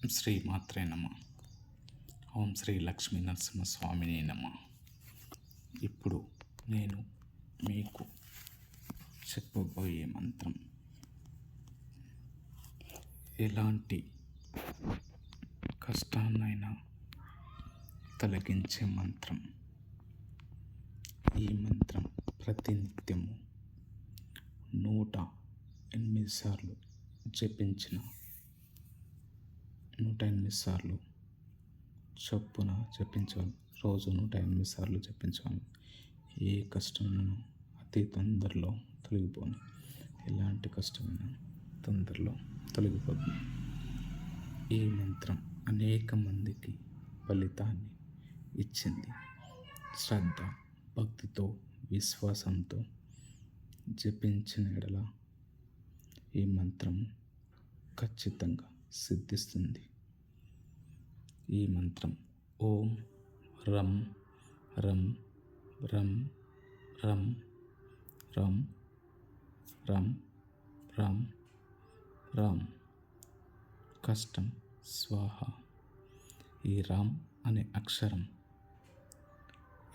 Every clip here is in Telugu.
శ్రీ మాత్రే నమః. ఓం శ్రీ లక్ష్మీ నరసింహస్వామినే నమః. ఇప్పుడు నేను మీకు చెప్పబోయే మంత్రం ఎలాంటి కష్టాన్నైనా తొలగించే మంత్రం. ఈ మంత్రం ప్రతినిత్యము 108 సార్లు జపించిన 108 సార్లు చొప్పున జపించాలి. రోజు 108 సార్లు జపించాలి. ఏ కష్టమైనా అతి తొందరలో తొలగిపోను. ఎలాంటి కష్టమైనా తొందరలో తొలగిపోతుంది. ఈ మంత్రం అనేక మందికి ఫలితాన్ని ఇచ్చింది. శ్రద్ధ, భక్తితో, విశ్వాసంతో జపించిన ఎడల ఈ మంత్రం ఖచ్చితంగా సిద్ధిస్తుంది. ఈ మంత్రం ఓం రం రం రం రం రం రం రం రం కష్టం స్వాహ. ఈ రామ్ అనే అక్షరం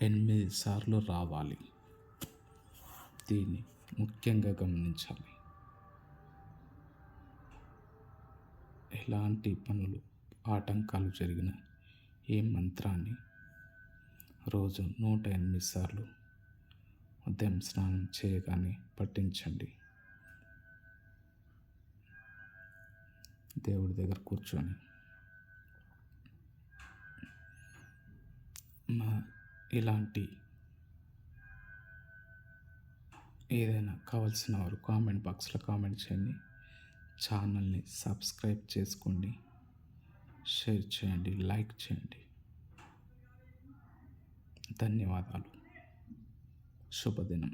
8 సార్లు రావాలి. దీన్ని ముఖ్యంగా గమనించాలి. ఎలాంటి పనులు ఆటంకాలు జరిగిన ఈ మంత్రాన్ని రోజు 108 సార్లు ఉదయం స్నానం చేయగానే పఠించండి. దేవుడి దగ్గర కూర్చొని ఇలాంటి ఏదైనా కావాల్సిన వారు కామెంట్ బాక్స్లో కామెంట్ చేయండి. ఛానల్ని సబ్స్క్రైబ్ చేసుకోండి, షేర్ చేయండి, లైక్ చేయండి. ధన్యవాదాలు. శుభదినం.